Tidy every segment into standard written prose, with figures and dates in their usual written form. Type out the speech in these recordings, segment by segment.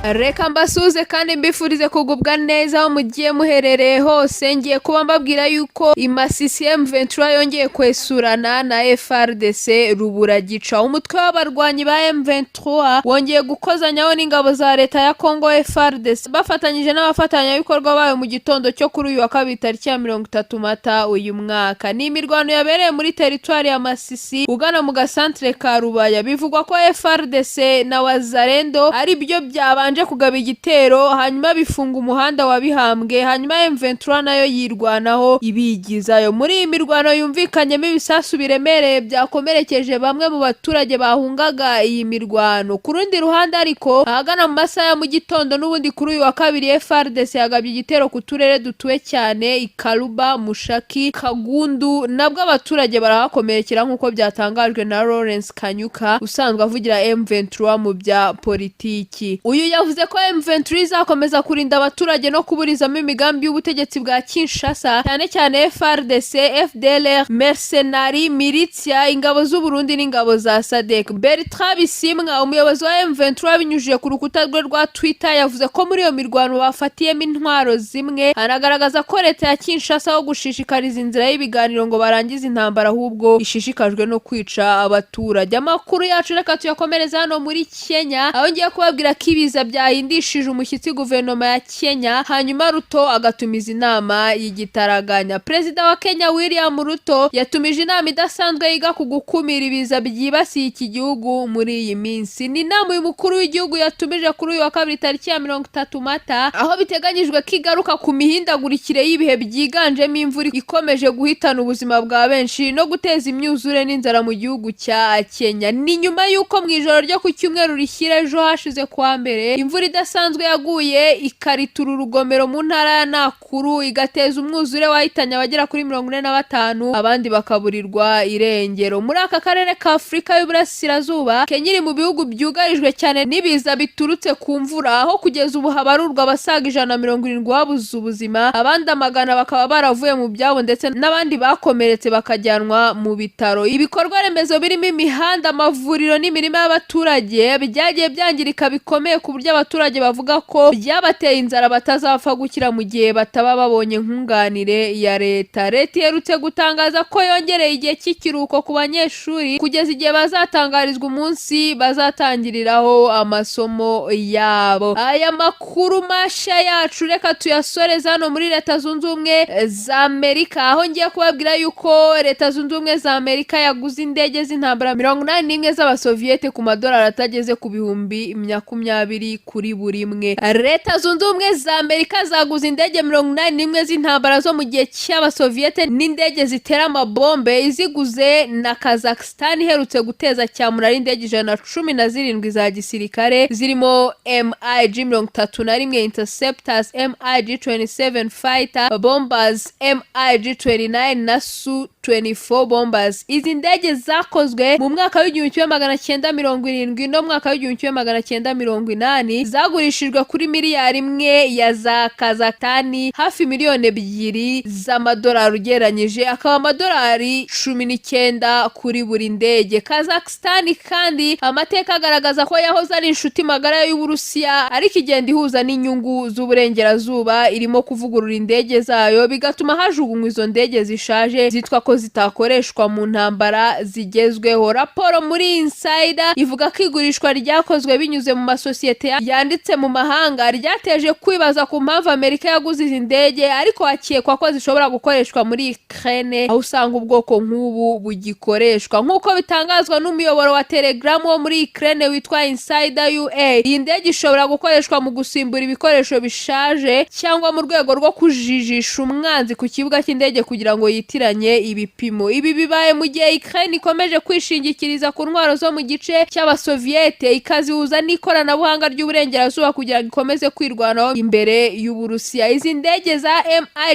Reka mbasuze kandi mbifurize kugubwa neza aho mugiye muherereye hose. Ngiye kuba mbabwira yuko imasisi M23 yongeye kwesurana na Fardc ruburagica. Umutwe w'abarwanyi ba M23 wongeye gukozanyaho n'ingabo za leta ya Kongo Fardc bafatanyije n'abafatanyabikorwa bayo mu gitondo cyo kuri uyu wa kabiri tariki ya 30 Mata uyu mwaka. Ni imirwano yabereye muri teritwari ya Masisi ugana mu gasantre ka Rubaya. Bivugwa ko Fardc na Wazalendo ari byo byabanje kugaba igitero, hanyuma bifunga umuhanda wa Bihambwe, hanyuma M23 nayo yirwanaho ibigizayo. Muri iyi mirwano yumvikanyemo ibisasu biremereye byakomerekeje bamwe mu baturage bahungaga iyi mirwano. Ku rundi ruhande ariko ahagana mu masaha ya mu gitondo n'ubundi kuri uyu wa kabiri Fardc yagabye igitero ku turere dutuwe cyane Ikaluba, Mushaki, Kagundu, nabwo abaturage barahakomerekera nk'uko byatangajwe na Lawrence Kanyuka usanzwe avugira M23 mu bya politiki. Uyu yavuze ko M23 izakomeza kurinda abaturage no kuburizamo imigambi y'ubutegetsi bwa Kinshasa, cyane cyane Fardc, FDLR, mercenari, militia, ingabo z'u Burundi n'ingabo za SADC. Bertrand Bisimwa, umuyobozi wa M23 binyujije ku rukuta rwe rwa Twitter, yavuze ko muri iyo mirwano bafatiyemo intwaro zimwe, anagaragaza ko leta ya Kinshasa aho gushishikariza inzira y'ibiganiro ngo barangize intambara ahubwo ishishikajwe no kwica abaturage. Amakuru yacu reka tuyakomereza hano muri Kenya, aho ngiye kubabwira ko ibiza byahindishije umushyitsi guverinoma ya Kenya, hanyuma Ruto agatumiza inama y'igitaraganya. Perezida wa Kenya William Ruto yatumije inama idasanzwe yiga ku gukumira ibiza byibasiye iki gihugu muri iyi minsi. Ni inama y'umukuru w'igihugu yatumije kuri uyu wa kabiri tariki ya 30 Mata, aho biteganyijwe ko igaruka ku mihindagurikire y'ibihe byiganjemo imvura ikomeje guhitana ubuzima bwa benshi no guteza imyuzure n'inzara mu gihugu cya Kenya. Ni nyuma y'uko mu ijoro ryo ku cyumweru rishyira ejo hashize kuwa mbere imvura idasanzwe yaguye ikaritura urugomero mu ntara ya Nakuru igateza umwuzure wahitanye abagera kuri 45, abandi bakaburirwa irengero. Muri aka karere ka Afurika y'Uburasirazuba, Kenya iri mu bihugu byugarijwe cyane n'ibiza biturutse ku mvura, aho kugeza ubu habarurwa abasaga 170 babuze ubuzima, abandi amagana bakaba baravuye mu byabo ndetse n'abandi bakomeretse bakajyanwa mu bitaro. Ibikorwa remezo birimo imihanda, amavuriro n'imirima y'abaturage byagiye byangirika bikomeye ku buryo abaturage bavuga ko byabateye inzara batazapfa gukira mu gihe bataba babonye nkunganire ya leta. Leta iherutse gutangaza ko yongereye igihe cy'ikiruhuko ku banyeshuri kugeza igihe bazatangarizwa umunsi bazatangiriraho amasomo yabo. Aya makuru mashya yacu reka tuyasoreza hano muri Leta Zunze Ubumwe za Amerika, aho ngiye kubabwira yuko Leta Zunze Ubumwe za Amerika yaguze indege z'intambara 81 z'abasoviete ku madolari atageze ku bihumbi 20 kuri buri imwe. Leta Zunze Ubumwe za Amerika zaguze indege 81 z'intambara zo mu gihe cy'abasoviete n'indege zitera amabombe, iziguze na Kazakhstan iherutse guteza cyamura indege 117 za gisirikare zirimo MiG-31 Interceptors, MiG-27 Fighter Bombers, MiG-29 na Su-24 Bombers. Izi ndege zakozwe mu mwaka w'1970 no mwaka w'1980, zagurishijwe kuri miliyari imwe ya za Kazakhstan, hafi miliyoni 2 z'amadolari ugereranyije akaba amadolari 19 kuri buri ndege. Kazakhstan kandi amateka agaragaza ko yahoze ari inshuti magara y'Uburusiya, ariko igenda ihuza n'inyungu z'uburengerazuba irimo kuvugurura indege zayo, bigatuma hajugunywa izo ndege zishaje zitwa ko zitakoreshwa mu ntambara zigezweho. Raporo muri Insider ivuga ko igurishwa ryakozwe binyuze mu masosiyete yanditse mu mahanga ryateje kwibaza ku mpamvu Amerika yaguze izi ndege, ariko hakekwa ko zishobora gukoreshwa muri Ukraine, aho usanga ubwoko nk'ubu bugikoreshwa. Nk'uko bitangazwa n'umuyoboro wa Telegram wo muri Ukraine witwa Insider UA, iyi ndege ishobora gukoreshwa mu gusimbura ibikoresho bishaje cyangwa mu rwego rwo kujijisha umwanzi ku kibuga cy'indege kugira ngo yitiranye ibipimo. Ibi bibaye mu gihe Ukraine ikomeje kwishingikiriza ku ntwaro zo mu gice cy'abasoviete, ikazihuza n'ikoranabuhanga ry'uburengerazuba kugira ngo ikomeze kwirwanaho imbere y'Uburusiya. Izi ndege za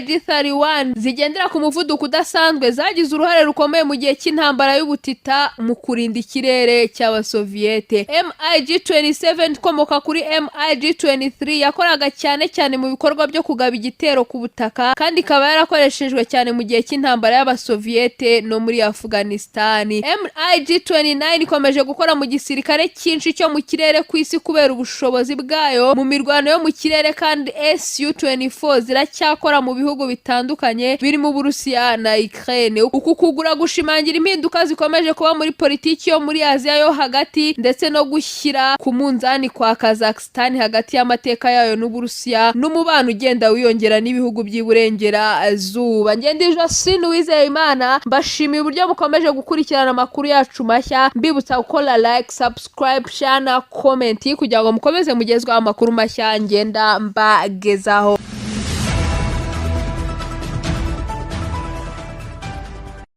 MiG-31 zigendera ku muvuduko udasanzwe zagize uruhare rukomeye mu gihe cy'intambara y'ubutita mu kurinda ikirere cy'abasoviete. MiG-27 ikomoka kuri MiG-23 yakoraga cyane mu bikorwa byo kugaba igitero ku butaka, kandi ikaba yarakoreshejwe cyane mu gihe cy'intambara y'abasoviete Soviete no muri Afghanistan. MiG-29 ikomeje gukora mu gisirikare cyinshi cyo mu kirere ku isi kubera ubushobozi bwayo mu mirwano yo mu kirere, kandi Su-24 ziracyakora mu bihugu bitandukanye birimo Uburusiya na Ukraine. Uku kugura gushimangira impinduka zikomeje kuba muri politiki yo muri Aziya yo hagati, ndetse no gushyira ku munzani kwa Kazakhstan hagati y'amateka yayo n'Uburusiya n'umubano ugenda wiyongera n'ibihugu by'iburengerazuba. Ngendije sinu wizeye Imana, mbashimiye uburyo mukomeje gukurikirana amakuru yacu mashya, mbibutsa gukora like, subscribe, share na comment kugira ngo mukomeze mugezwaho amakuru mashya ngenda mbagezaho.